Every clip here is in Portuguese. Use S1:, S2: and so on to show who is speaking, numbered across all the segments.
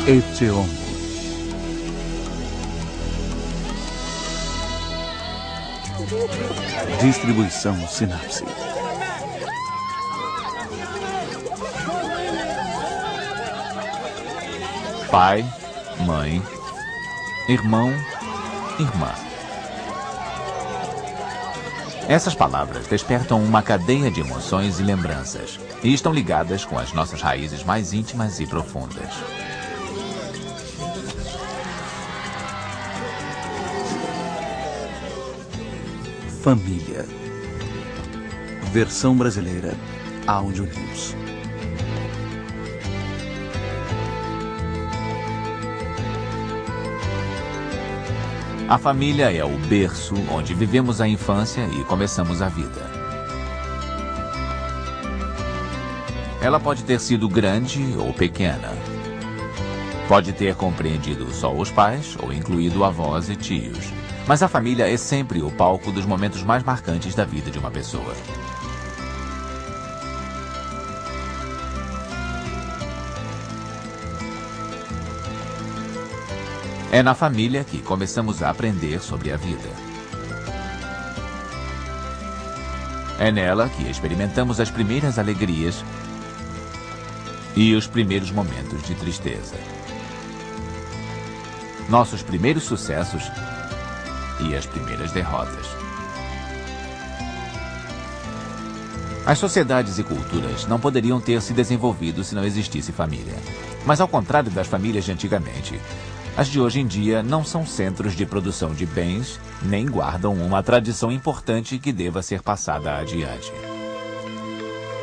S1: Etcheongo. Distribuição Sinapse.
S2: Pai, mãe, irmão, irmã. Essas palavras despertam uma cadeia de emoções e lembranças e estão ligadas com as nossas raízes mais íntimas e profundas.
S1: Família. Versão brasileira, Áudio News.
S2: A família é o berço onde vivemos a infância e começamos a vida. Ela pode ter sido grande ou pequena. Pode ter compreendido só os pais ou incluído avós e tios. Mas a família é sempre o palco dos momentos mais marcantes da vida de uma pessoa. É na família que começamos a aprender sobre a vida. É nela que experimentamos as primeiras alegrias e os primeiros momentos de tristeza. Nossos primeiros sucessos e as primeiras derrotas. As sociedades e culturas não poderiam ter se desenvolvido se não existisse família. Mas ao contrário das famílias de antigamente, as de hoje em dia não são centros de produção de bens, nem guardam uma tradição importante que deva ser passada adiante.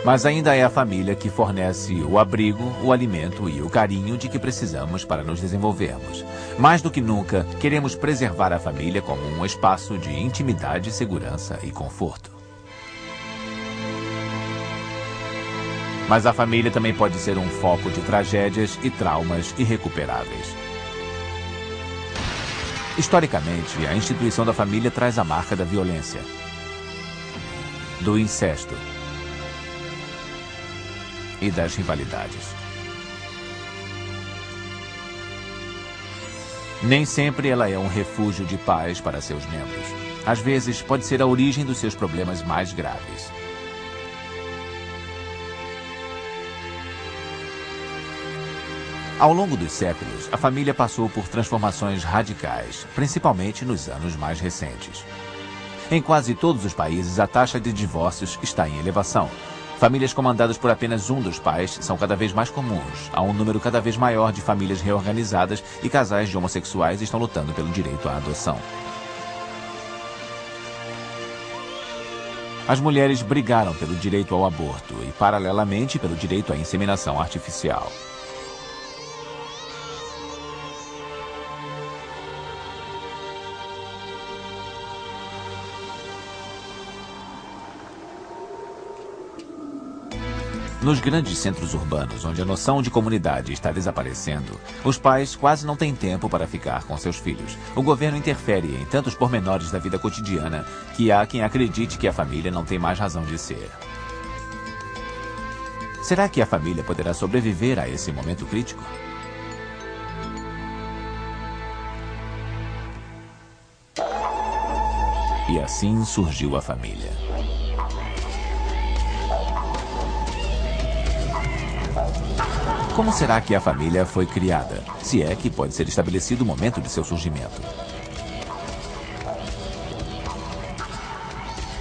S2: Mas ainda é a família que fornece o abrigo, o alimento e o carinho de que precisamos para nos desenvolvermos. Mais do que nunca, queremos preservar a família como um espaço de intimidade, segurança e conforto. Mas a família também pode ser um foco de tragédias e traumas irrecuperáveis. Historicamente, a instituição da família traz a marca da violência, do incesto e das rivalidades. Nem sempre ela é um refúgio de paz para seus membros. Às vezes, pode ser a origem dos seus problemas mais graves. Ao longo dos séculos, a família passou por transformações radicais, principalmente nos anos mais recentes. Em quase todos os países, a taxa de divórcios está em elevação. Famílias comandadas por apenas um dos pais são cada vez mais comuns. Há um número cada vez maior de famílias reorganizadas e casais de homossexuais estão lutando pelo direito à adoção. As mulheres brigaram pelo direito ao aborto e, paralelamente, pelo direito à inseminação artificial. Nos grandes centros urbanos, onde a noção de comunidade está desaparecendo, os pais quase não têm tempo para ficar com seus filhos. O governo interfere em tantos pormenores da vida cotidiana que há quem acredite que a família não tem mais razão de ser. Será que a família poderá sobreviver a esse momento crítico? E assim surgiu a família. Como será que a família foi criada? Se é que pode ser estabelecido o momento de seu surgimento.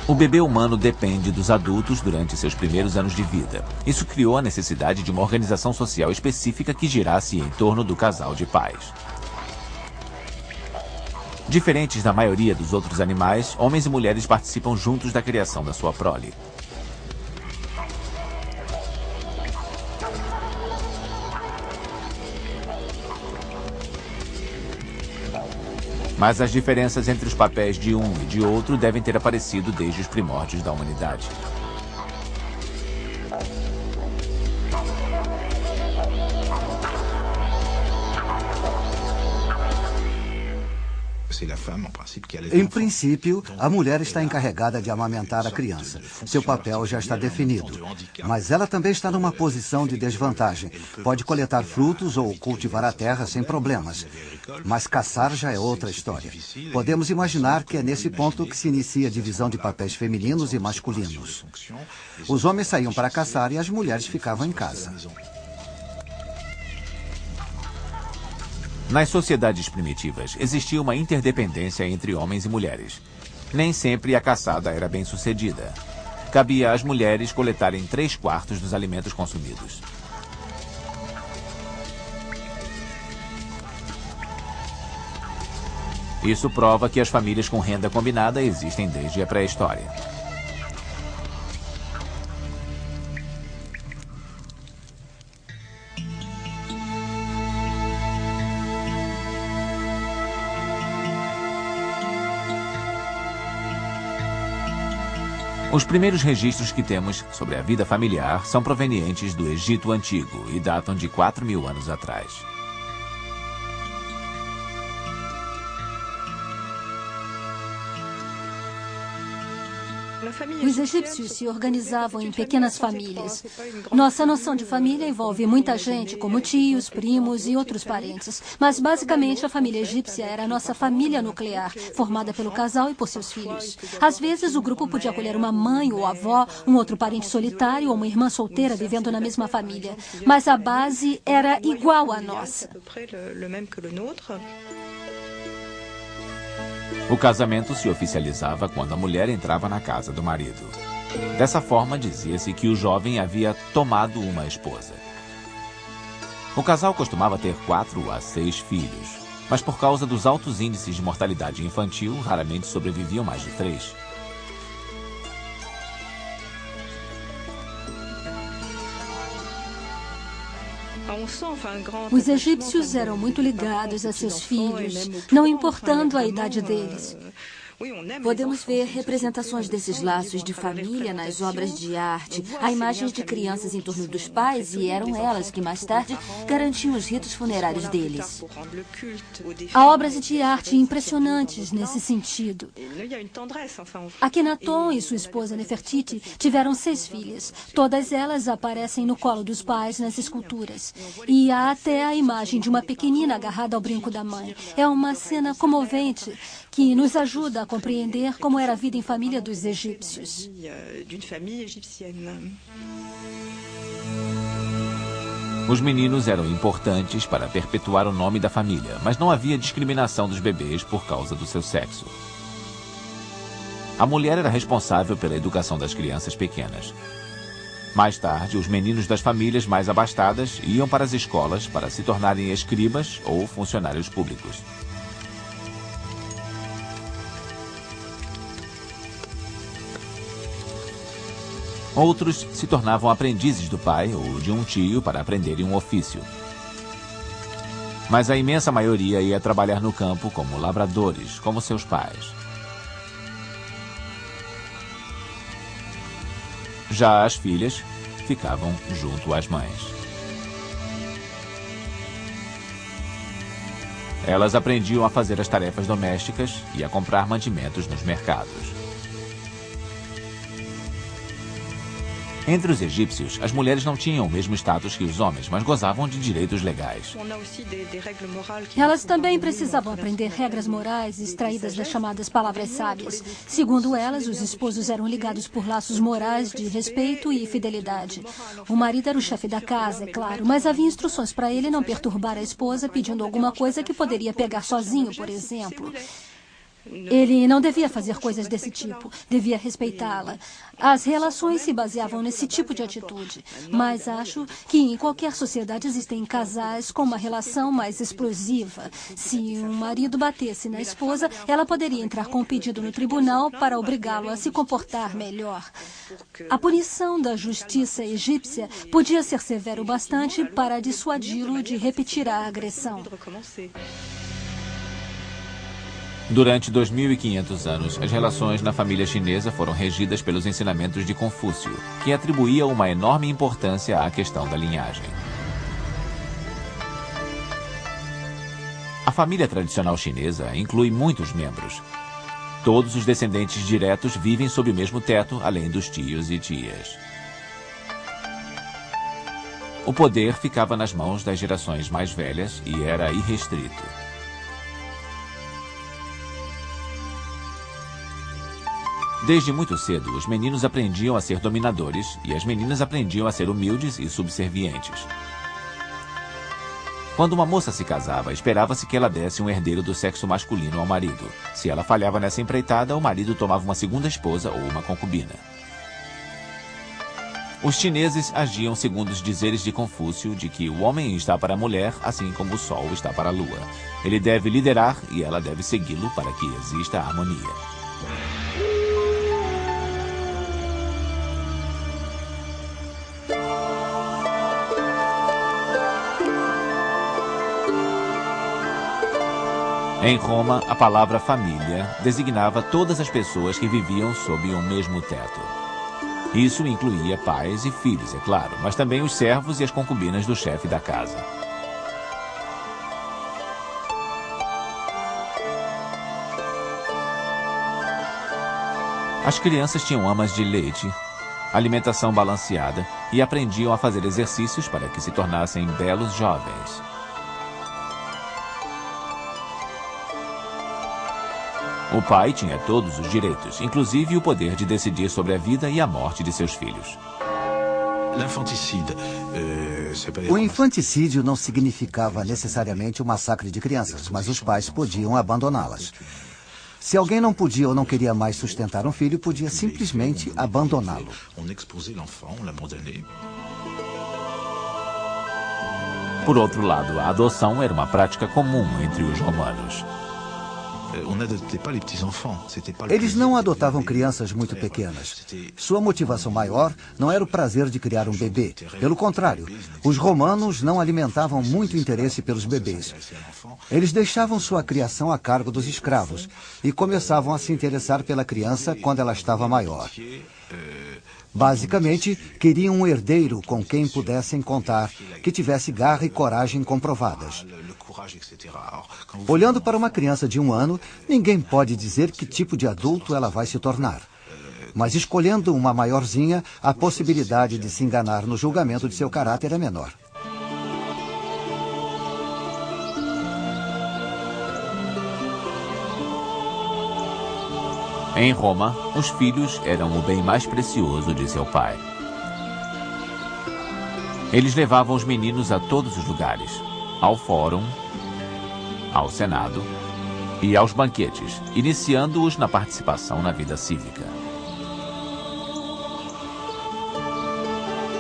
S2: O bebê humano depende dos adultos durante seus primeiros anos de vida. Isso criou a necessidade de uma organização social específica que girasse em torno do casal de pais. Diferentes da maioria dos outros animais, homens e mulheres participam juntos da criação da sua prole. Mas as diferenças entre os papéis de um e de outro devem ter aparecido desde os primórdios da humanidade.
S3: Em princípio, a mulher está encarregada de amamentar a criança. Seu papel já está definido. Mas ela também está numa posição de desvantagem. Pode coletar frutos ou cultivar a terra sem problemas. Mas caçar já é outra história. Podemos imaginar que é nesse ponto que se inicia a divisão de papéis femininos e masculinos. Os homens saíam para caçar e as mulheres ficavam em casa.
S2: Nas sociedades primitivas, existia uma interdependência entre homens e mulheres. Nem sempre a caçada era bem sucedida. Cabia às mulheres coletarem 3/4 dos alimentos consumidos. Isso prova que as famílias com renda combinada existem desde a pré-história. Os primeiros registros que temos sobre a vida familiar são provenientes do Egito Antigo e datam de 4.000 anos atrás.
S4: Os egípcios se organizavam em pequenas famílias. Nossa noção de família envolve muita gente, como tios, primos e outros parentes. Mas, basicamente, a família egípcia era a nossa família nuclear, formada pelo casal e por seus filhos. Às vezes, o grupo podia acolher uma mãe ou avó, um outro parente solitário ou uma irmã solteira vivendo na mesma família. Mas a base era igual à nossa.
S2: O casamento se oficializava quando a mulher entrava na casa do marido. Dessa forma, dizia-se que o jovem havia tomado uma esposa. O casal costumava ter 4 a 6 filhos, mas por causa dos altos índices de mortalidade infantil, raramente sobreviviam mais de 3.
S4: Os egípcios eram muito ligados a seus filhos, não importando a idade deles.
S5: Podemos ver representações desses laços de família nas obras de arte. Há imagens de crianças em torno dos pais e eram elas que mais tarde garantiam os ritos funerários deles.
S4: Há obras de arte impressionantes nesse sentido. Akhenaton e sua esposa Nefertiti tiveram 6 filhas. Todas elas aparecem no colo dos pais nas esculturas. E há até a imagem de uma pequenina agarrada ao brinco da mãe. É uma cena comovente que nos ajuda a compreender como era a vida em família dos egípcios.
S2: Os meninos eram importantes para perpetuar o nome da família, mas não havia discriminação dos bebês por causa do seu sexo. A mulher era responsável pela educação das crianças pequenas. Mais tarde, os meninos das famílias mais abastadas iam para as escolas para se tornarem escribas ou funcionários públicos. Outros se tornavam aprendizes do pai ou de um tio para aprenderem um ofício. Mas a imensa maioria ia trabalhar no campo como lavradores, como seus pais. Já as filhas ficavam junto às mães. Elas aprendiam a fazer as tarefas domésticas e a comprar mantimentos nos mercados. Entre os egípcios, as mulheres não tinham o mesmo status que os homens, mas gozavam de direitos legais.
S4: Elas também precisavam aprender regras morais extraídas das chamadas palavras sábias. Segundo elas, os esposos eram ligados por laços morais de respeito e fidelidade. O marido era o chefe da casa, é claro, mas havia instruções para ele não perturbar a esposa pedindo alguma coisa que poderia pegar sozinho, por exemplo. Ele não devia fazer coisas desse tipo, devia respeitá-la. As relações se baseavam nesse tipo de atitude, mas acho que em qualquer sociedade existem casais com uma relação mais explosiva. Se um marido batesse na esposa, ela poderia entrar com um pedido no tribunal para obrigá-lo a se comportar melhor. A punição da justiça egípcia podia ser severa o bastante para dissuadi-lo de repetir a agressão.
S2: Durante 2.500 anos, as relações na família chinesa foram regidas pelos ensinamentos de Confúcio, que atribuía uma enorme importância à questão da linhagem. A família tradicional chinesa inclui muitos membros. Todos os descendentes diretos vivem sob o mesmo teto, além dos tios e tias. O poder ficava nas mãos das gerações mais velhas e era irrestrito. Desde muito cedo, os meninos aprendiam a ser dominadores e as meninas aprendiam a ser humildes e subservientes. Quando uma moça se casava, esperava-se que ela desse um herdeiro do sexo masculino ao marido. Se ela falhava nessa empreitada, o marido tomava uma segunda esposa ou uma concubina. Os chineses agiam segundo os dizeres de Confúcio de que o homem está para a mulher, assim como o sol está para a lua. Ele deve liderar e ela deve segui-lo para que exista harmonia. Em Roma, a palavra família designava todas as pessoas que viviam sob o mesmo teto. Isso incluía pais e filhos, é claro, mas também os servos e as concubinas do chefe da casa. As crianças tinham amas de leite, alimentação balanceada e aprendiam a fazer exercícios para que se tornassem belos jovens. O pai tinha todos os direitos, inclusive o poder de decidir sobre a vida e a morte de seus filhos.
S3: O infanticídio não significava necessariamente o massacre de crianças, mas os pais podiam abandoná-las. Se alguém não podia ou não queria mais sustentar um filho, podia simplesmente abandoná-lo.
S2: Por outro lado, a adoção era uma prática comum entre os romanos.
S3: Eles não adotavam crianças muito pequenas. Sua motivação maior não era o prazer de criar um bebê. Pelo contrário, os romanos não alimentavam muito interesse pelos bebês. Eles deixavam sua criação a cargo dos escravos e começavam a se interessar pela criança quando ela estava maior. Basicamente, queriam um herdeiro com quem pudessem contar, que tivesse garra e coragem comprovadas. Olhando para uma criança de 1 ano, ninguém pode dizer que tipo de adulto ela vai se tornar. Mas escolhendo uma maiorzinha, a possibilidade de se enganar no julgamento de seu caráter é menor.
S2: Em Roma, os filhos eram o bem mais precioso de seu pai. Eles levavam os meninos a todos os lugares, ao fórum, ao senado e aos banquetes, iniciando-os na participação na vida cívica.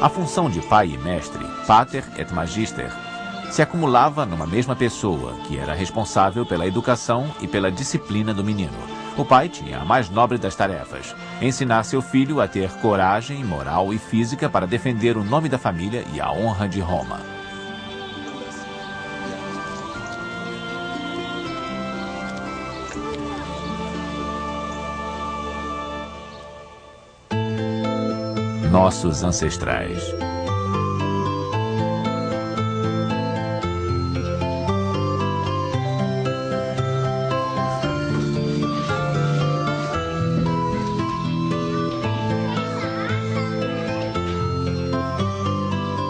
S2: A função de pai e mestre, pater et magister, se acumulava numa mesma pessoa, que era responsável pela educação e pela disciplina do menino. O pai tinha a mais nobre das tarefas, ensinar seu filho a ter coragem moral e física para defender o nome da família e a honra de Roma. Nossos ancestrais.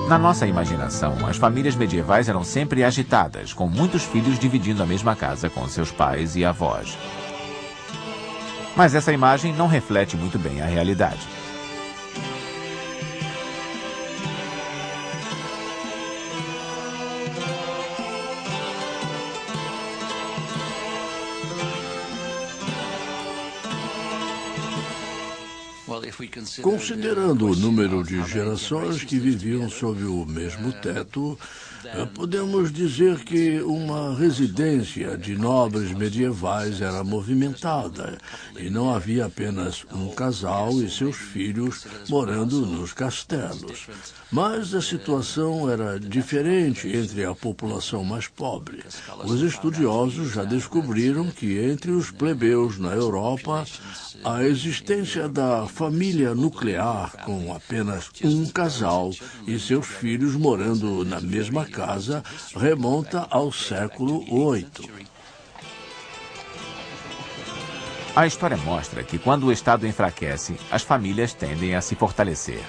S2: Na nossa imaginação, as famílias medievais eram sempre agitadas, com muitos filhos dividindo a mesma casa com seus pais e avós. Mas essa imagem não reflete muito bem a realidade.
S6: Considerando o número de gerações que viviam sob o mesmo teto, podemos dizer que uma residência de nobres medievais era movimentada e não havia apenas um casal e seus filhos morando nos castelos. Mas a situação era diferente entre a população mais pobre. Os estudiosos já descobriram que entre os plebeus na Europa, a existência da família nuclear com apenas um casal e seus filhos morando na mesma casa remonta ao século VIII.
S2: A história mostra que quando o Estado enfraquece, as famílias tendem a se fortalecer.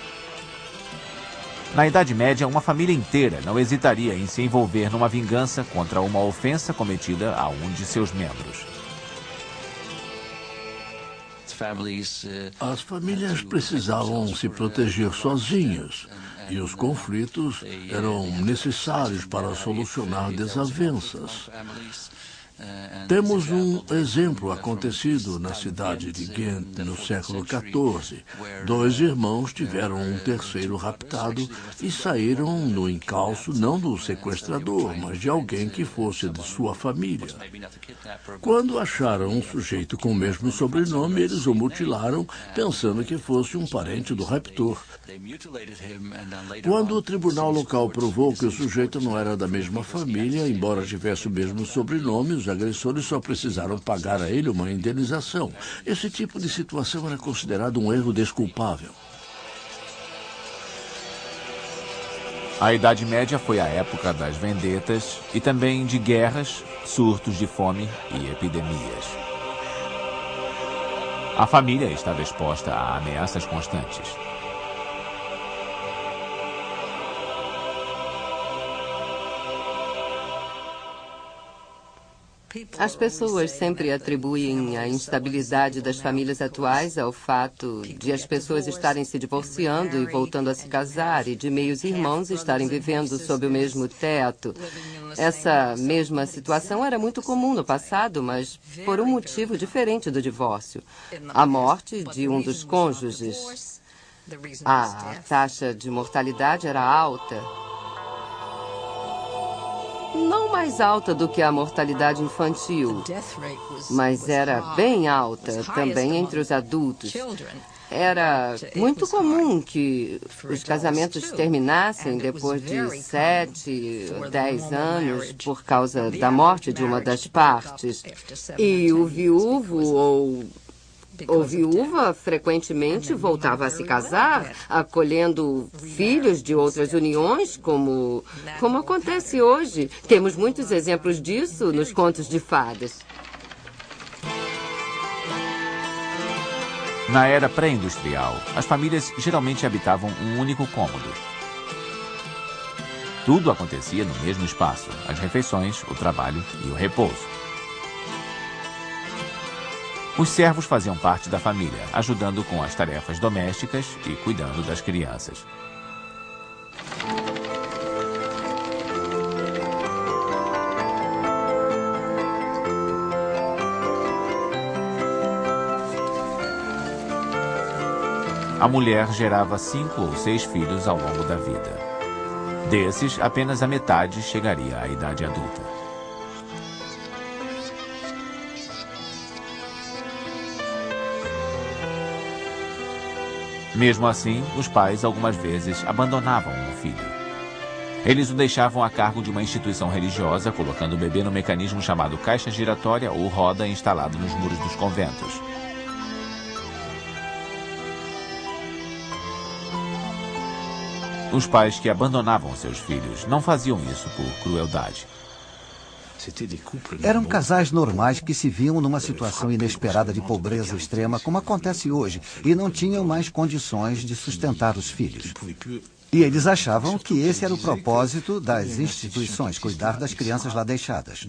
S2: Na Idade Média, uma família inteira não hesitaria em se envolver numa vingança contra uma ofensa cometida a um de seus membros.
S6: As famílias precisavam se proteger sozinhas e os conflitos eram necessários para solucionar desavenças. Temos um exemplo acontecido na cidade de Ghent no século XIV. 2 irmãos tiveram um terceiro raptado e saíram no encalço não do sequestrador, mas de alguém que fosse de sua família. Quando acharam um sujeito com o mesmo sobrenome, eles o mutilaram, pensando que fosse um parente do raptor. Quando o tribunal local provou que o sujeito não era da mesma família, embora tivesse o mesmo sobrenome, os agressores só precisaram pagar a ele uma indenização. Esse tipo de situação era considerado um erro desculpável.
S2: A Idade Média foi a época das vendetas e também de guerras, surtos de fome e epidemias. A família estava exposta a ameaças constantes.
S7: As pessoas sempre atribuem a instabilidade das famílias atuais ao fato de as pessoas estarem se divorciando e voltando a se casar e de meios irmãos estarem vivendo sob o mesmo teto. Essa mesma situação era muito comum no passado, mas por um motivo diferente do divórcio: a morte de um dos cônjuges. A taxa de mortalidade era alta. Não mais alta do que a mortalidade infantil, mas era bem alta também entre os adultos. Era muito comum que os casamentos terminassem depois de 7 ou 10 anos por causa da morte de uma das partes. E o viúvo ou viúva frequentemente voltava a se casar, acolhendo filhos de outras uniões, como acontece hoje. Temos muitos exemplos disso nos contos de fadas.
S2: Na era pré-industrial, as famílias geralmente habitavam um único cômodo. Tudo acontecia no mesmo espaço: as refeições, o trabalho e o repouso. Os servos faziam parte da família, ajudando com as tarefas domésticas e cuidando das crianças. A mulher gerava 5 ou 6 filhos ao longo da vida. Desses, apenas a metade chegaria à idade adulta. Mesmo assim, os pais algumas vezes abandonavam o filho. Eles o deixavam a cargo de uma instituição religiosa, colocando o bebê no mecanismo chamado caixa giratória ou roda instalado nos muros dos conventos. Os pais que abandonavam seus filhos não faziam isso por crueldade.
S3: Eram casais normais que se viam numa situação inesperada de pobreza extrema, como acontece hoje, e não tinham mais condições de sustentar os filhos. E eles achavam que esse era o propósito das instituições, cuidar das crianças lá deixadas.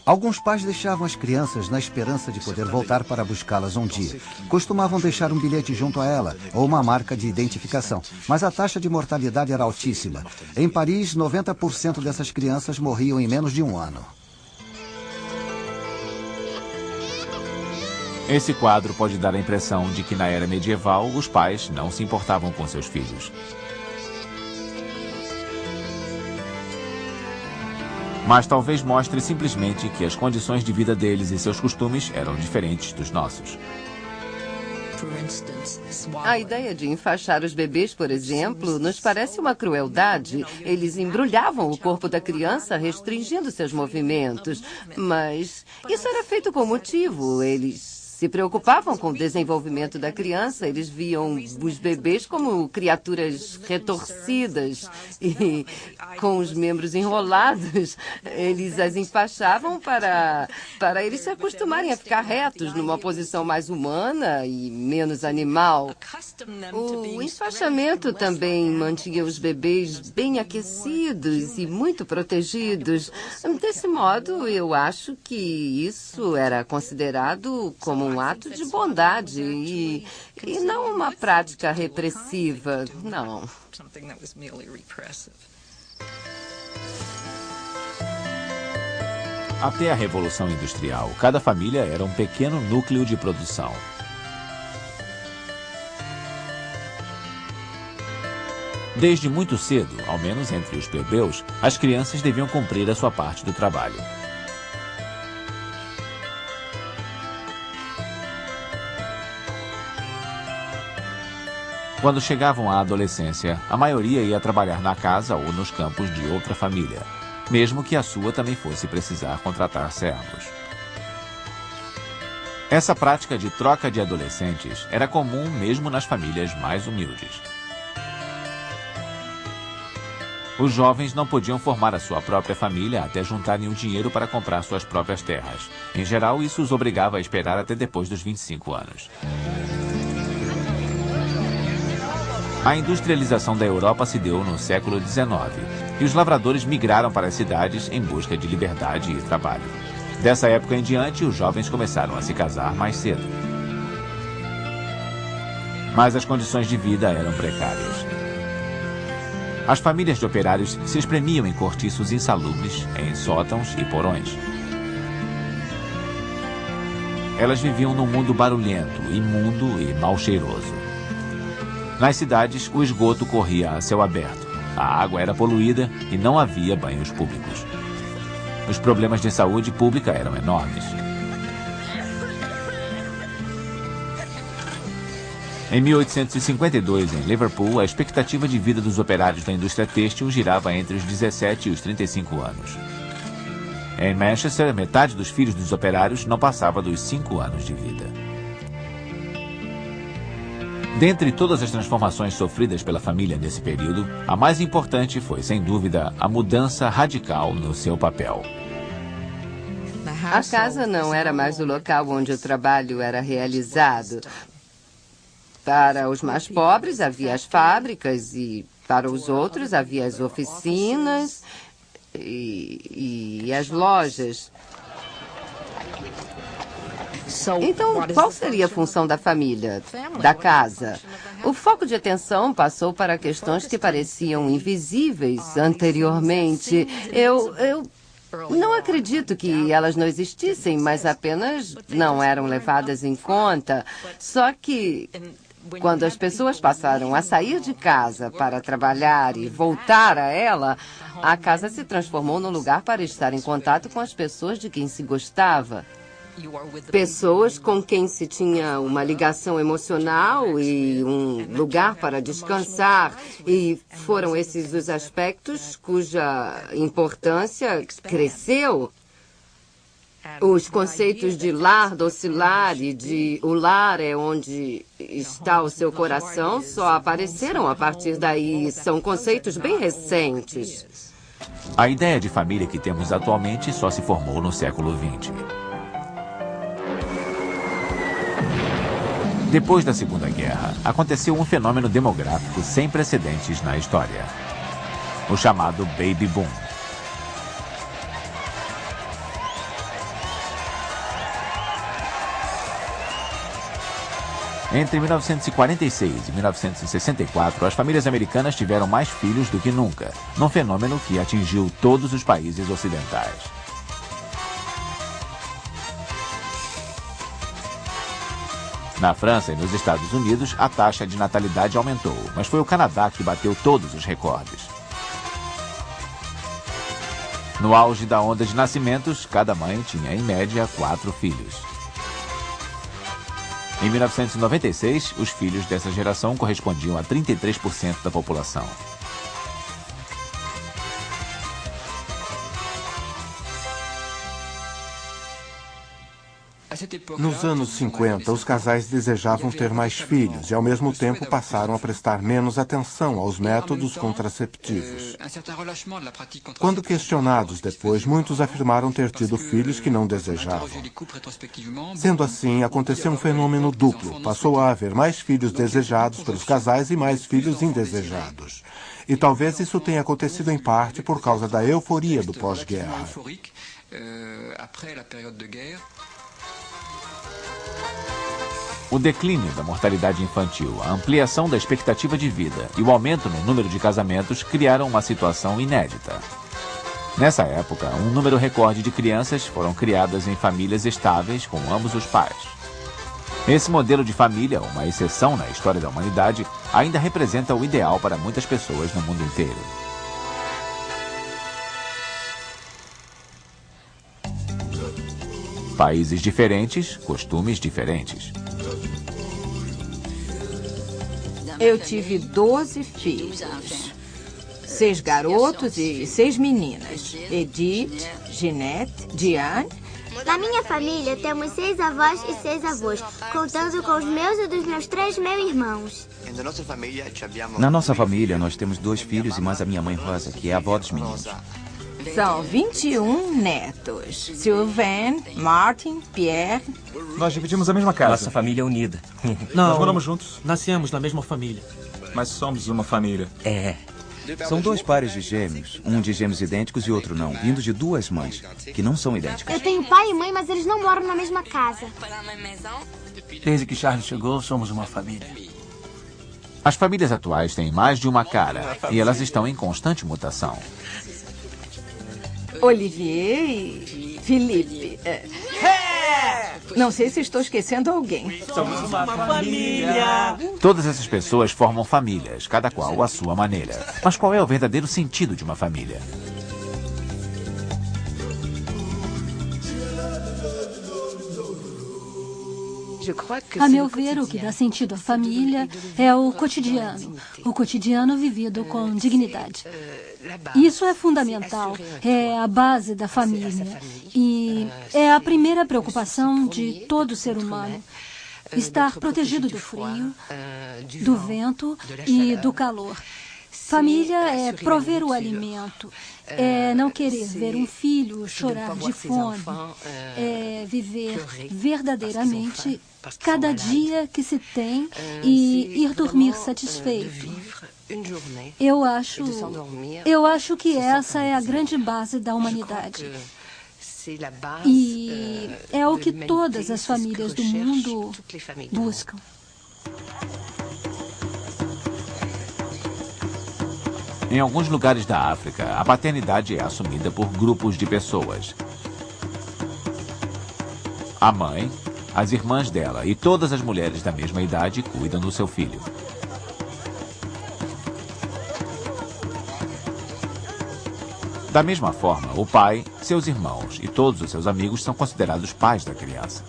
S3: Alguns pais deixavam as crianças na esperança de poder voltar para buscá-las um dia. Costumavam deixar um bilhete junto a ela, ou uma marca de identificação. Mas a taxa de mortalidade era altíssima. Em Paris, 90% dessas crianças morriam em menos de um ano.
S2: Esse quadro pode dar a impressão de que na era medieval os pais não se importavam com seus filhos. Mas talvez mostre simplesmente que as condições de vida deles e seus costumes eram diferentes dos nossos.
S7: A ideia de enfaixar os bebês, por exemplo, nos parece uma crueldade. Eles embrulhavam o corpo da criança, restringindo seus movimentos. Mas isso era feito com motivo. Eles se preocupavam com o desenvolvimento da criança. Eles viam os bebês como criaturas retorcidas e com os membros enrolados. Eles as enfaixavam para eles se acostumarem a ficar retos numa posição mais humana e menos animal. O enfaixamento também mantinha os bebês bem aquecidos e muito protegidos. Desse modo, eu acho que isso era considerado como um ato de bondade e não uma prática repressiva, não.
S2: Até a Revolução Industrial, cada família era um pequeno núcleo de produção. Desde muito cedo, ao menos entre os plebeus, as crianças deviam cumprir a sua parte do trabalho. Quando chegavam à adolescência, a maioria ia trabalhar na casa ou nos campos de outra família, mesmo que a sua também fosse precisar contratar servos. Essa prática de troca de adolescentes era comum mesmo nas famílias mais humildes. Os jovens não podiam formar a sua própria família até juntarem o dinheiro para comprar suas próprias terras. Em geral, isso os obrigava a esperar até depois dos 25 anos. A industrialização da Europa se deu no século XIX e os lavradores migraram para as cidades em busca de liberdade e trabalho. Dessa época em diante, os jovens começaram a se casar mais cedo. Mas as condições de vida eram precárias. As famílias de operários se espremiam em cortiços insalubres, em sótãos e porões. Elas viviam num mundo barulhento, imundo e mal cheiroso. Nas cidades, o esgoto corria a céu aberto, a água era poluída e não havia banhos públicos. Os problemas de saúde pública eram enormes. Em 1852, em Liverpool, a expectativa de vida dos operários da indústria têxtil girava entre os 17 e os 35 anos. Em Manchester, metade dos filhos dos operários não passava dos 5 anos de vida. Dentre todas as transformações sofridas pela família nesse período, a mais importante foi, sem dúvida, a mudança radical no seu papel.
S7: A casa não era mais o local onde o trabalho era realizado. Para os mais pobres havia as fábricas e para os outros havia as oficinas e as lojas. Então, qual seria a função da família, da casa? O foco de atenção passou para questões que pareciam invisíveis anteriormente. Eu não acredito que elas não existissem, mas apenas não eram levadas em conta. Só que quando as pessoas passaram a sair de casa para trabalhar e voltar a ela, a casa se transformou num lugar para estar em contato com as pessoas de quem se gostava. Pessoas com quem se tinha uma ligação emocional e um lugar para descansar. E foram esses os aspectos cuja importância cresceu. Os conceitos de lar docilar e de o lar é onde está o seu coração só apareceram a partir daí. São conceitos bem recentes.
S2: A ideia de família que temos atualmente só se formou no século XX. Depois da Segunda Guerra, aconteceu um fenômeno demográfico sem precedentes na história. O chamado Baby Boom. Entre 1946 e 1964, as famílias americanas tiveram mais filhos do que nunca, num fenômeno que atingiu todos os países ocidentais. Na França e nos Estados Unidos, a taxa de natalidade aumentou, mas foi o Canadá que bateu todos os recordes. No auge da onda de nascimentos, cada mãe tinha, em média, 4 filhos. Em 1996, os filhos dessa geração correspondiam a 33% da população.
S8: Nos anos 50, os casais desejavam ter mais filhos e, ao mesmo tempo, passaram a prestar menos atenção aos métodos contraceptivos. Quando questionados depois, muitos afirmaram ter tido filhos que não desejavam. Sendo assim, aconteceu um fenômeno duplo. Passou a haver mais filhos desejados pelos casais e mais filhos indesejados. E talvez isso tenha acontecido em parte por causa da euforia do pós-guerra.
S2: O declínio da mortalidade infantil, a ampliação da expectativa de vida e o aumento no número de casamentos criaram uma situação inédita. Nessa época, um número recorde de crianças foram criadas em famílias estáveis com ambos os pais. Esse modelo de família, uma exceção na história da humanidade, ainda representa o ideal para muitas pessoas no mundo inteiro. Países diferentes, costumes diferentes.
S9: Eu tive 12 filhos. 6 garotos e 6 meninas. Edith, Ginette, Diane.
S10: Na minha família, temos 6 avós e 6 avós, contando com os meus e dos meus 3 meus-irmãos.
S11: Na nossa família, nós temos 2 filhos e mais a minha mãe Rosa, que é a avó dos meninos.
S9: São 21 netos. Sylvain, Martin, Pierre.
S12: Nós dividimos a mesma casa.
S13: Nossa família é unida.
S12: Não, nós moramos juntos.
S13: Nascemos na mesma família.
S12: Mas somos uma família.
S13: É.
S11: São 2 pares de gêmeos, um de gêmeos idênticos e outro não, vindo de 2 mães, que não são idênticas.
S10: Eu tenho pai e mãe, mas eles não moram na mesma casa.
S13: Desde que Charles chegou, somos uma família.
S2: As famílias atuais têm mais de uma cara e elas estão em constante mutação.
S9: Olivier e Felipe. Não sei se estou esquecendo alguém.
S13: Somos uma família.
S2: Todas essas pessoas formam famílias, cada qual à sua maneira. Mas qual é o verdadeiro sentido de uma família?
S4: A meu ver, o que dá sentido à família é o cotidiano vivido com dignidade. Isso é fundamental, é a base da família e é a primeira preocupação de todo ser humano. Estar protegido do frio, do vento e do calor. Família é prover o alimento, é não querer ver um filho chorar de fome, é viver verdadeiramente cada dia que se tem e ir dormir satisfeito. Eu acho que essa é a grande base da humanidade. E é o que todas as famílias do mundo buscam.
S2: Em alguns lugares da África, a paternidade é assumida por grupos de pessoas. A mãe, as irmãs dela e todas as mulheres da mesma idade cuidam do seu filho. Da mesma forma, o pai, seus irmãos e todos os seus amigos são considerados pais da criança.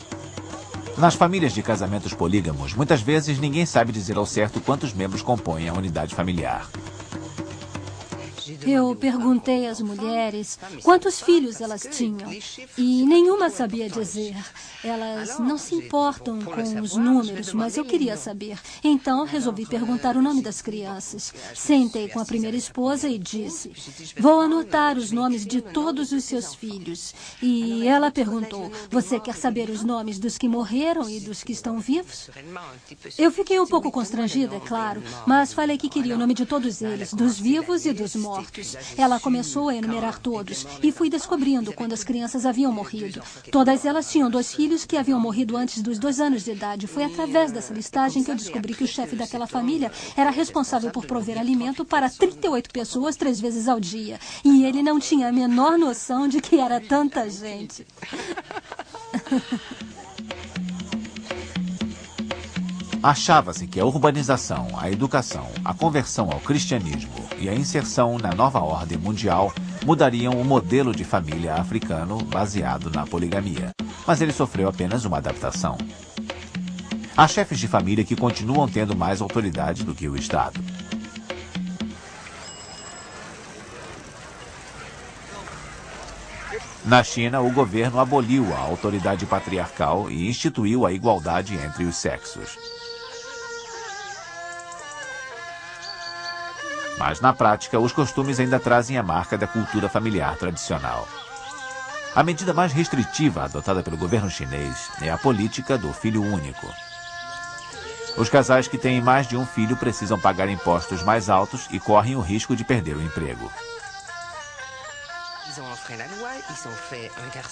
S2: Nas famílias de casamentos polígamos, muitas vezes ninguém sabe dizer ao certo quantos membros compõem a unidade familiar.
S4: Eu perguntei às mulheres quantos filhos elas tinham e nenhuma sabia dizer. Elas não se importam com os números, mas eu queria saber. Então, resolvi perguntar o nome das crianças. Sentei com a primeira esposa e disse: vou anotar os nomes de todos os seus filhos. E ela perguntou: você quer saber os nomes dos que morreram e dos que estão vivos? Eu fiquei um pouco constrangida, é claro, mas falei que queria o nome de todos eles, dos vivos e dos mortos. Ela começou a enumerar todos e fui descobrindo quando as crianças haviam morrido. Todas elas tinham 2 filhos que haviam morrido antes dos 2 anos de idade. Foi através dessa listagem que eu descobri que o chefe daquela família era responsável por prover alimento para 38 pessoas 3 vezes ao dia. E ele não tinha a menor noção de que era tanta gente.
S2: Achava-se que a urbanização, a educação, a conversão ao cristianismo e a inserção na nova ordem mundial mudariam o modelo de família africano baseado na poligamia. Mas ele sofreu apenas uma adaptação. Há chefes de família que continuam tendo mais autoridade do que o Estado. Na China, o governo aboliu a autoridade patriarcal e instituiu a igualdade entre os sexos. Mas, na prática, os costumes ainda trazem a marca da cultura familiar tradicional. A medida mais restritiva adotada pelo governo chinês é a política do filho único. Os casais que têm mais de um filho precisam pagar impostos mais altos e correm o risco de perder o emprego.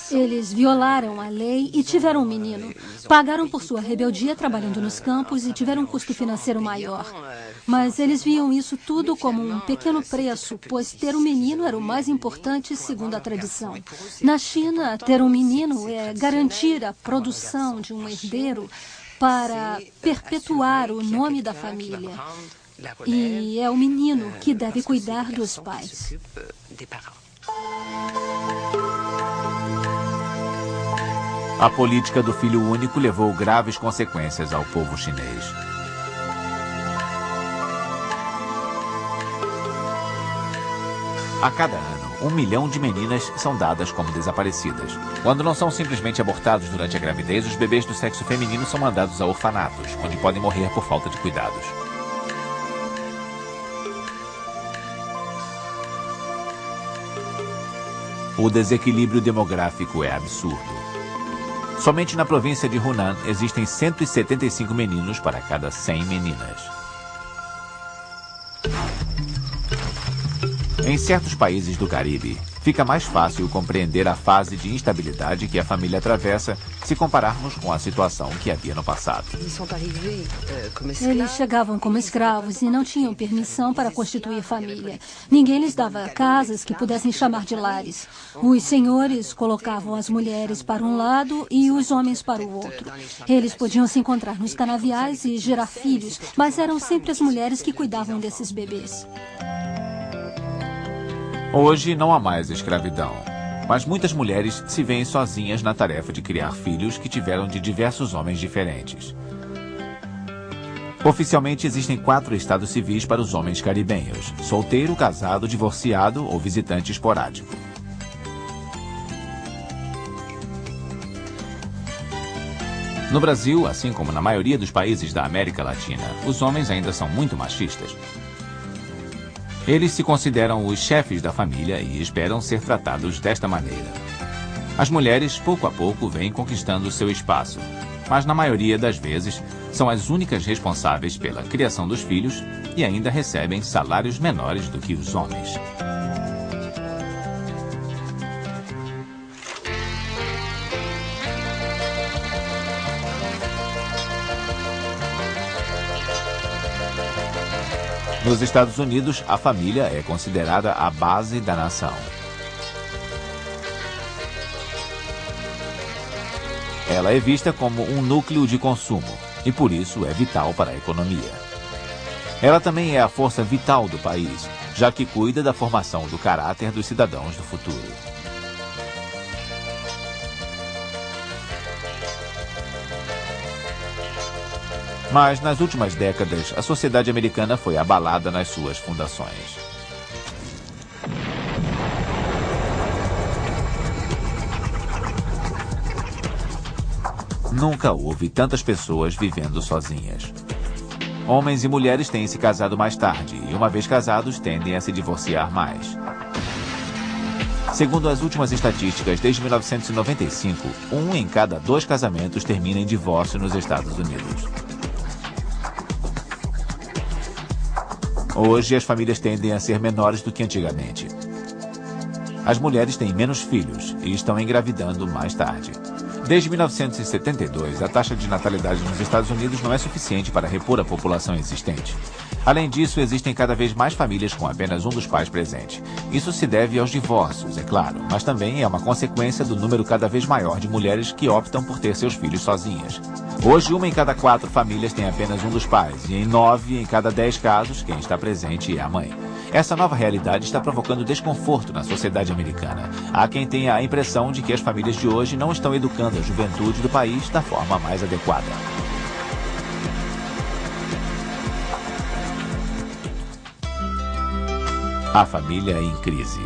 S4: Eles violaram a lei e tiveram um menino. Pagaram por sua rebeldia trabalhando nos campos e tiveram um custo financeiro maior. Mas eles viam isso tudo como um pequeno preço, pois ter um menino era o mais importante segundo a tradição. Na China, ter um menino é garantir a produção de um herdeiro para perpetuar o nome da família. E é o menino que deve cuidar dos pais.
S2: A política do filho único levou graves consequências ao povo chinês. A cada ano, 1 milhão de meninas são dadas como desaparecidas. Quando não são simplesmente abortados durante a gravidez, os bebês do sexo feminino são mandados a orfanatos, onde podem morrer por falta de cuidados. O desequilíbrio demográfico é absurdo. Somente na província de Hunan existem 175 meninos para cada 100 meninas. Em certos países do Caribe, fica mais fácil compreender a fase de instabilidade que a família atravessa se compararmos com a situação que havia no passado.
S4: Eles chegavam como escravos e não tinham permissão para constituir família. Ninguém lhes dava casas que pudessem chamar de lares. Os senhores colocavam as mulheres para um lado e os homens para o outro. Eles podiam se encontrar nos canaviais e gerar filhos, mas eram sempre as mulheres que cuidavam desses bebês.
S2: Hoje não há mais escravidão, mas muitas mulheres se veem sozinhas na tarefa de criar filhos que tiveram de diversos homens diferentes. Oficialmente existem 4 estados civis para os homens caribenhos: solteiro, casado, divorciado ou visitante esporádico. No Brasil, assim como na maioria dos países da América Latina, os homens ainda são muito machistas. Eles se consideram os chefes da família e esperam ser tratados desta maneira. As mulheres, pouco a pouco, vêm conquistando seu espaço, mas na maioria das vezes são as únicas responsáveis pela criação dos filhos e ainda recebem salários menores do que os homens. Nos Estados Unidos, a família é considerada a base da nação. Ela é vista como um núcleo de consumo e, por isso, é vital para a economia. Ela também é a força vital do país, já que cuida da formação do caráter dos cidadãos do futuro. Mas, nas últimas décadas, a sociedade americana foi abalada nas suas fundações. Nunca houve tantas pessoas vivendo sozinhas. Homens e mulheres têm se casado mais tarde e, uma vez casados, tendem a se divorciar mais. Segundo as últimas estatísticas, desde 1995, 1 em cada 2 casamentos termina em divórcio nos Estados Unidos. Hoje, as famílias tendem a ser menores do que antigamente. As mulheres têm menos filhos e estão engravidando mais tarde. Desde 1972, a taxa de natalidade nos Estados Unidos não é suficiente para repor a população existente. Além disso, existem cada vez mais famílias com apenas um dos pais presente. Isso se deve aos divórcios, é claro, mas também é uma consequência do número cada vez maior de mulheres que optam por ter seus filhos sozinhas. Hoje, 1 em cada 4 famílias tem apenas um dos pais, e em 9 em cada 10 casos, quem está presente é a mãe. Essa nova realidade está provocando desconforto na sociedade americana. Há quem tenha a impressão de que as famílias de hoje não estão educando a juventude do país da forma mais adequada. A família em crise.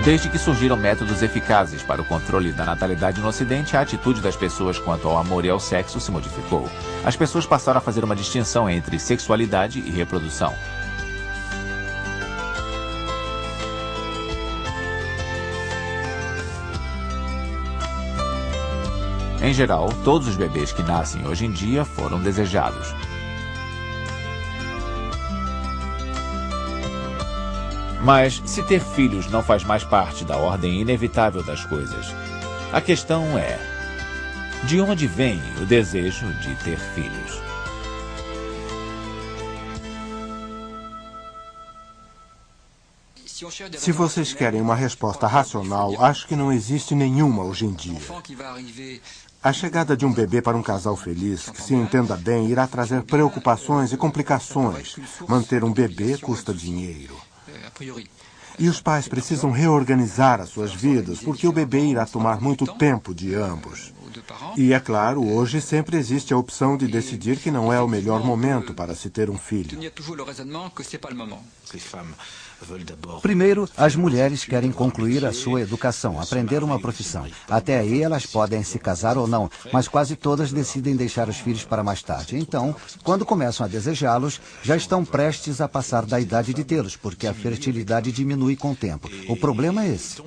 S2: Desde que surgiram métodos eficazes para o controle da natalidade no Ocidente, a atitude das pessoas quanto ao amor e ao sexo se modificou. As pessoas passaram a fazer uma distinção entre sexualidade e reprodução. Em geral, todos os bebês que nascem hoje em dia foram desejados. Mas se ter filhos não faz mais parte da ordem inevitável das coisas, a questão é: de onde vem o desejo de ter filhos?
S8: Se vocês querem uma resposta racional, acho que não existe nenhuma hoje em dia. A chegada de um bebê para um casal feliz, que se entenda bem, irá trazer preocupações e complicações. Manter um bebê custa dinheiro. E os pais precisam reorganizar as suas vidas, porque o bebê irá tomar muito tempo de ambos. E, é claro, hoje sempre existe a opção de decidir que não é o melhor momento para se ter um filho.
S3: Primeiro, as mulheres querem concluir a sua educação, aprender uma profissão. Até aí elas podem se casar ou não, mas quase todas decidem deixar os filhos para mais tarde. Então, quando começam a desejá-los, já estão prestes a passar da idade de tê-los, porque a fertilidade diminui com o tempo. O problema é esse.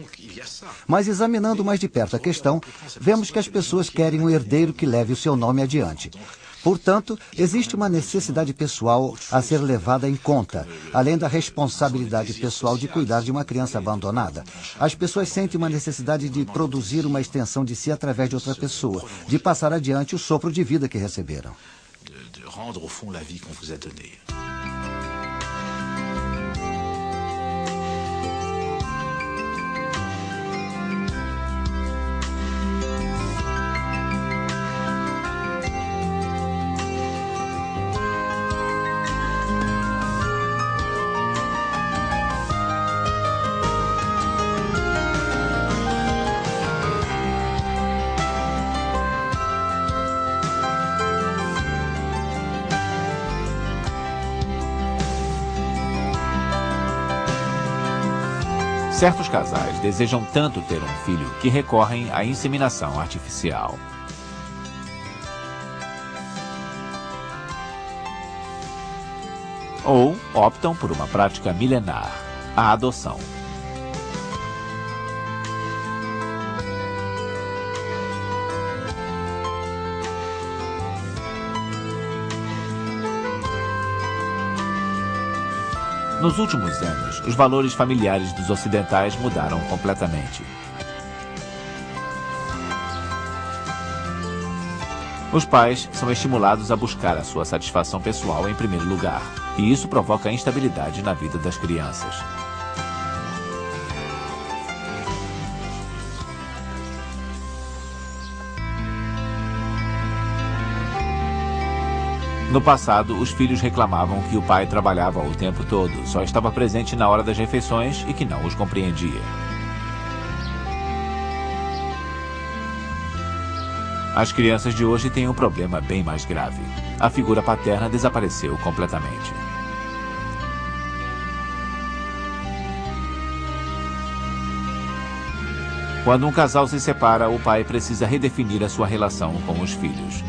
S3: Mas examinando mais de perto a questão, vemos que as pessoas querem um herdeiro que leve o seu nome adiante. Portanto, existe uma necessidade pessoal a ser levada em conta, além da responsabilidade pessoal de cuidar de uma criança abandonada. As pessoas sentem uma necessidade de produzir uma extensão de si através de outra pessoa, de passar adiante o sopro de vida que receberam.
S14: De rendre au fond la vie qu'on vous a donnée.
S2: Certos casais desejam tanto ter um filho que recorrem à inseminação artificial. Ou optam por uma prática milenar, a adoção. Nos últimos anos, os valores familiares dos ocidentais mudaram completamente. Os pais são estimulados a buscar a sua satisfação pessoal em primeiro lugar, e isso provoca instabilidade na vida das crianças. No passado, os filhos reclamavam que o pai trabalhava o tempo todo, só estava presente na hora das refeições e que não os compreendia. As crianças de hoje têm um problema bem mais grave. A figura paterna desapareceu completamente. Quando um casal se separa, o pai precisa redefinir a sua relação com os filhos.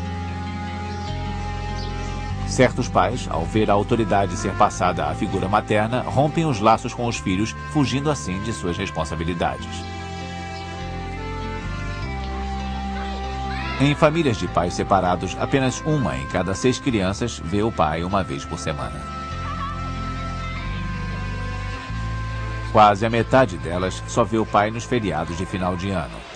S2: Certos pais, ao ver a autoridade ser passada à figura materna, rompem os laços com os filhos, fugindo assim de suas responsabilidades. Em famílias de pais separados, apenas uma em cada 6 crianças vê o pai uma vez por semana. Quase a metade delas só vê o pai nos feriados de final de ano.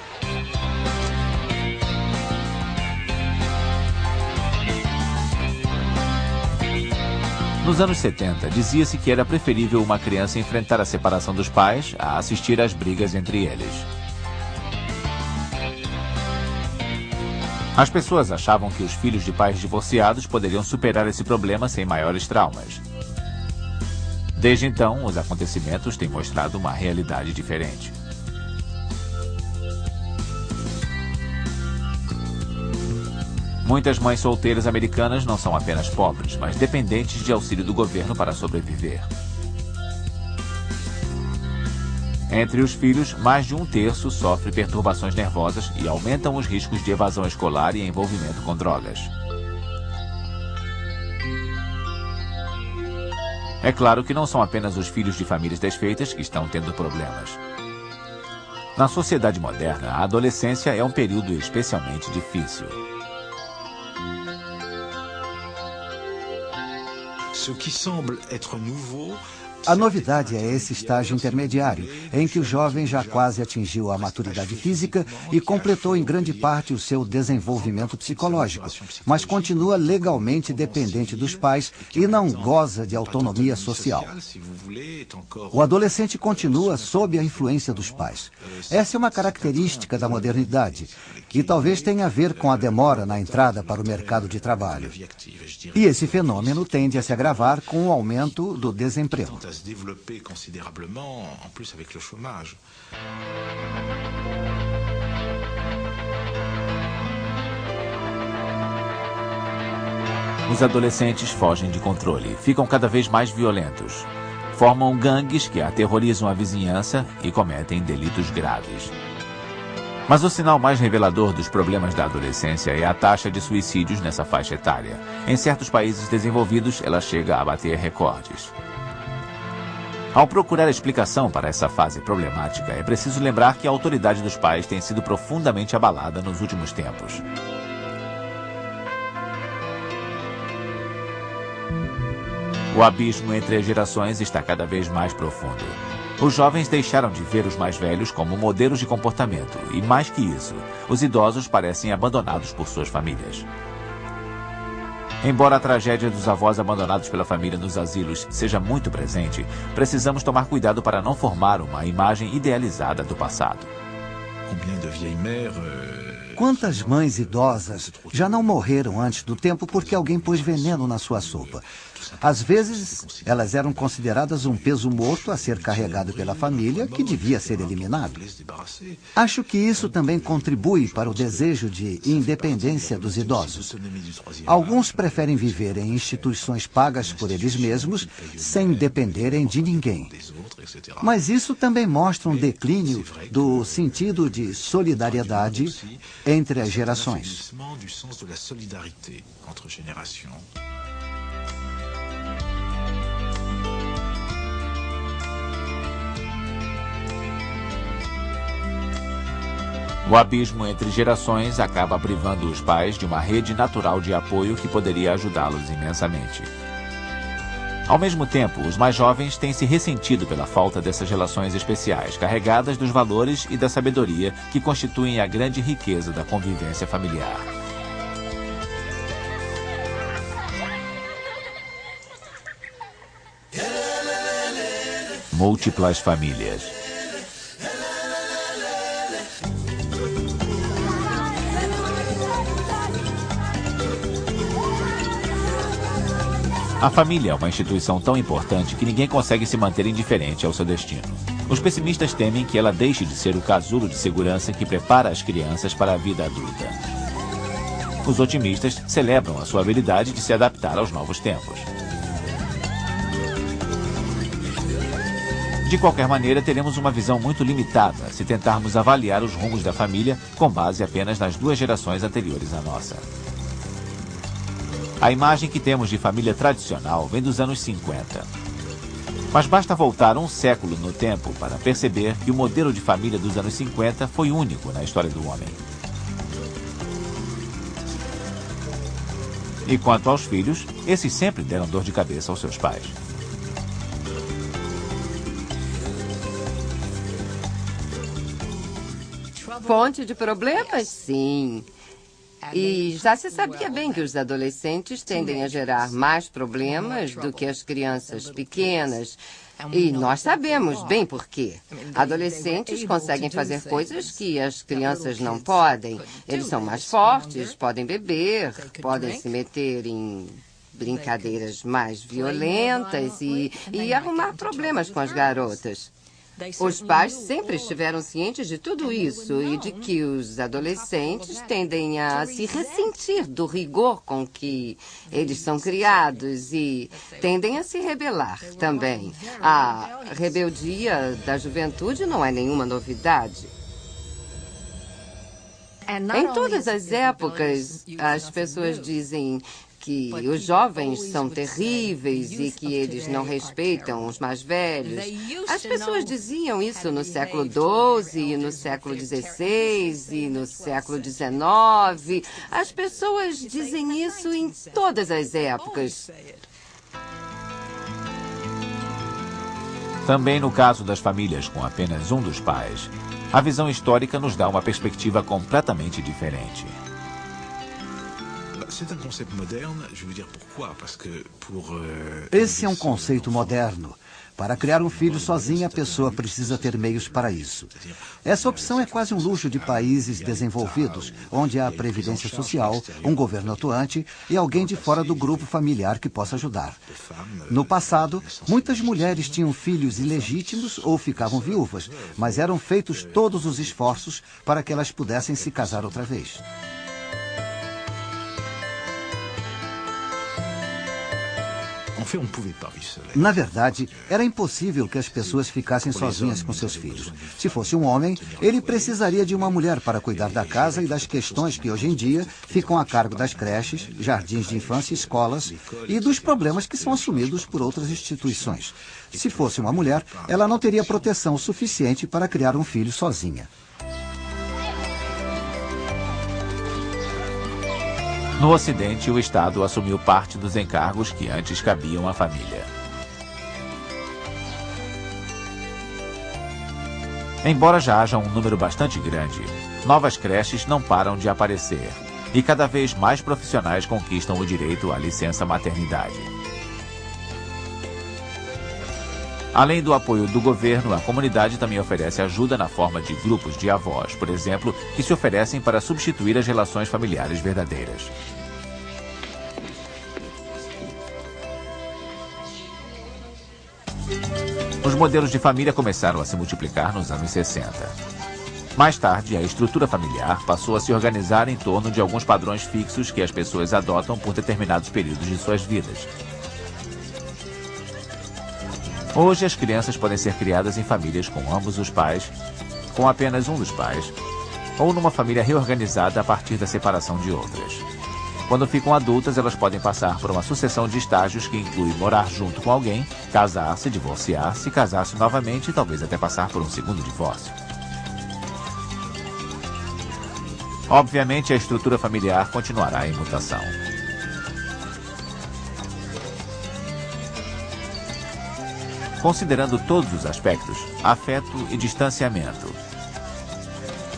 S2: Nos anos 70, dizia-se que era preferível uma criança enfrentar a separação dos pais a assistir às brigas entre eles. As pessoas achavam que os filhos de pais divorciados poderiam superar esse problema sem maiores traumas. Desde então, os acontecimentos têm mostrado uma realidade diferente. Muitas mães solteiras americanas não são apenas pobres, mas dependentes de auxílio do governo para sobreviver. Entre os filhos, mais de 1/3 sofre perturbações nervosas e aumentam os riscos de evasão escolar e envolvimento com drogas. É claro que não são apenas os filhos de famílias desfeitas que estão tendo problemas. Na sociedade moderna, a adolescência é um período especialmente difícil.
S14: Ce qui semble être nouveau.
S3: A novidade é esse estágio intermediário, em que o jovem já quase atingiu a maturidade física e completou em grande parte o seu desenvolvimento psicológico, mas continua legalmente dependente dos pais e não goza de autonomia social. O adolescente continua sob a influência dos pais. Essa é uma característica da modernidade e talvez tenha a ver com a demora na entrada para o mercado de trabalho. E esse fenômeno tende a se agravar com o aumento do desemprego.
S14: Se développer considérablement, en plus avec le chômage.
S2: Os adolescentes fogem de controle, ficam cada vez mais violentos. Formam gangues que aterrorizam a vizinhança e cometem delitos graves. Mas o sinal mais revelador dos problemas da adolescência é a taxa de suicídios nessa faixa etária. Em certos países desenvolvidos, ela chega a bater recordes. Ao procurar explicação para essa fase problemática, é preciso lembrar que a autoridade dos pais tem sido profundamente abalada nos últimos tempos. O abismo entre as gerações está cada vez mais profundo. Os jovens deixaram de ver os mais velhos como modelos de comportamento e, mais que isso, os idosos parecem abandonados por suas famílias. Embora a tragédia dos avós abandonados pela família nos asilos seja muito presente, precisamos tomar cuidado para não formar uma imagem idealizada do passado.
S3: Quantas mães idosas já não morreram antes do tempo porque alguém pôs veneno na sua sopa? Às vezes, elas eram consideradas um peso morto a ser carregado pela família, que devia ser eliminado. Acho que isso também contribui para o desejo de independência dos idosos. Alguns preferem viver em instituições pagas por eles mesmos, sem dependerem de ninguém. Mas isso também mostra um declínio do sentido de solidariedade entre as gerações.
S2: O abismo entre gerações acaba privando os pais de uma rede natural de apoio que poderia ajudá-los imensamente. Ao mesmo tempo, os mais jovens têm se ressentido pela falta dessas relações especiais, carregadas dos valores e da sabedoria que constituem a grande riqueza da convivência familiar. Múltiplas famílias. A família é uma instituição tão importante que ninguém consegue se manter indiferente ao seu destino. Os pessimistas temem que ela deixe de ser o casulo de segurança que prepara as crianças para a vida adulta. Os otimistas celebram a sua habilidade de se adaptar aos novos tempos. De qualquer maneira, teremos uma visão muito limitada se tentarmos avaliar os rumos da família com base apenas nas 2 gerações anteriores à nossa. A imagem que temos de família tradicional vem dos anos 50. Mas basta voltar um século no tempo para perceber que o modelo de família dos anos 50 foi único na história do homem. E quanto aos filhos, esses sempre deram dor de cabeça aos seus pais.
S7: Fonte de problemas? Sim. E já se sabia bem que os adolescentes tendem a gerar mais problemas do que as crianças pequenas. E nós sabemos bem por quê. Adolescentes conseguem fazer coisas que as crianças não podem. Eles são mais fortes, podem beber, podem se meter em brincadeiras mais violentas e arrumar problemas com as garotas. Os pais sempre estiveram cientes de tudo isso e de que os adolescentes tendem a se ressentir do rigor com que eles são criados e tendem a se rebelar também. A rebeldia da juventude não é nenhuma novidade. Em todas as épocas, as pessoas dizem que os jovens são terríveis e que eles não respeitam os mais velhos. As pessoas diziam isso no século XII, e no século XVI e no século XIX. As pessoas dizem isso em todas as épocas.
S2: Também no caso das famílias com apenas um dos pais, a visão histórica nos dá uma perspectiva completamente diferente.
S3: Esse é um conceito moderno. Para criar um filho sozinha, a pessoa precisa ter meios para isso. Essa opção é quase um luxo de países desenvolvidos, onde há previdência social, um governo atuante e alguém de fora do grupo familiar que possa ajudar. No passado, muitas mulheres tinham filhos ilegítimos ou ficavam viúvas, mas eram feitos todos os esforços para que elas pudessem se casar outra vez. Na verdade, era impossível que as pessoas ficassem sozinhas com seus filhos. Se fosse um homem, ele precisaria de uma mulher para cuidar da casa e das questões que hoje em dia ficam a cargo das creches, jardins de infância, escolas e dos problemas que são assumidos por outras instituições. Se fosse uma mulher, ela não teria proteção suficiente para criar um filho sozinha.
S2: No Ocidente, o Estado assumiu parte dos encargos que antes cabiam à família. Embora já haja um número bastante grande, novas creches não param de aparecer e cada vez mais profissionais conquistam o direito à licença maternidade. Além do apoio do governo, a comunidade também oferece ajuda na forma de grupos de avós, por exemplo, que se oferecem para substituir as relações familiares verdadeiras. Os modelos de família começaram a se multiplicar nos anos 60. Mais tarde, a estrutura familiar passou a se organizar em torno de alguns padrões fixos que as pessoas adotam por determinados períodos de suas vidas. Hoje, as crianças podem ser criadas em famílias com ambos os pais, com apenas um dos pais, ou numa família reorganizada a partir da separação de outras. Quando ficam adultas, elas podem passar por uma sucessão de estágios que inclui morar junto com alguém, casar-se, divorciar-se, casar-se novamente e talvez até passar por um segundo divórcio. Obviamente, a estrutura familiar continuará em mutação. Considerando todos os aspectos, afeto e distanciamento,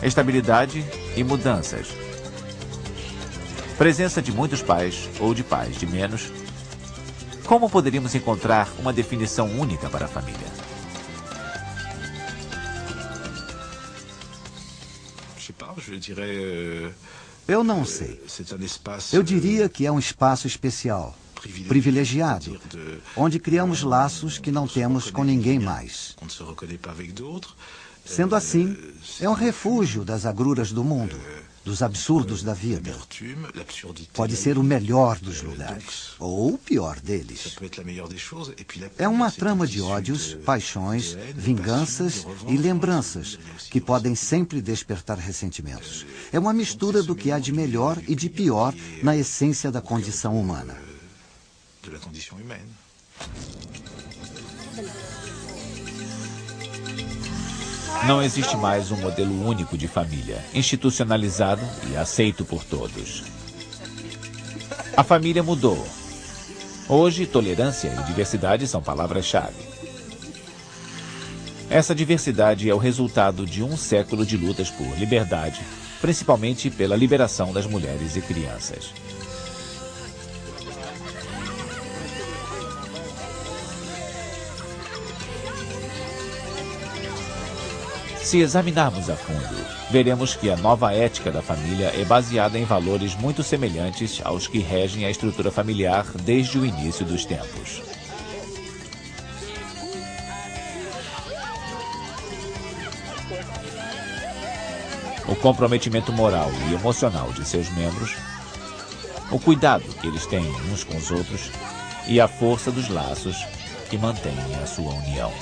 S2: estabilidade e mudanças, presença de muitos pais ou de pais de menos, como poderíamos encontrar uma definição única para a família?
S3: Eu não sei. Eu diria que é um espaço especial, privilegiado, onde criamos laços que não temos com ninguém mais. Sendo assim, é um refúgio das agruras do mundo, dos absurdos da vida. Pode ser o melhor dos lugares, ou o pior deles. É uma trama de ódios, paixões, vinganças e lembranças que podem sempre despertar ressentimentos. É uma mistura do que há de melhor e de pior na essência da condição humana.
S2: Não existe mais um modelo único de família, institucionalizado e aceito por todos. A família mudou. Hoje, tolerância e diversidade são palavras-chave. Essa diversidade é o resultado de um século de lutas por liberdade, principalmente pela liberação das mulheres e crianças. Se examinarmos a fundo, veremos que a nova ética da família é baseada em valores muito semelhantes aos que regem a estrutura familiar desde o início dos tempos. o comprometimento moral e emocional de seus membros, o cuidado que eles têm uns com os outros e a força dos laços que mantêm a sua união.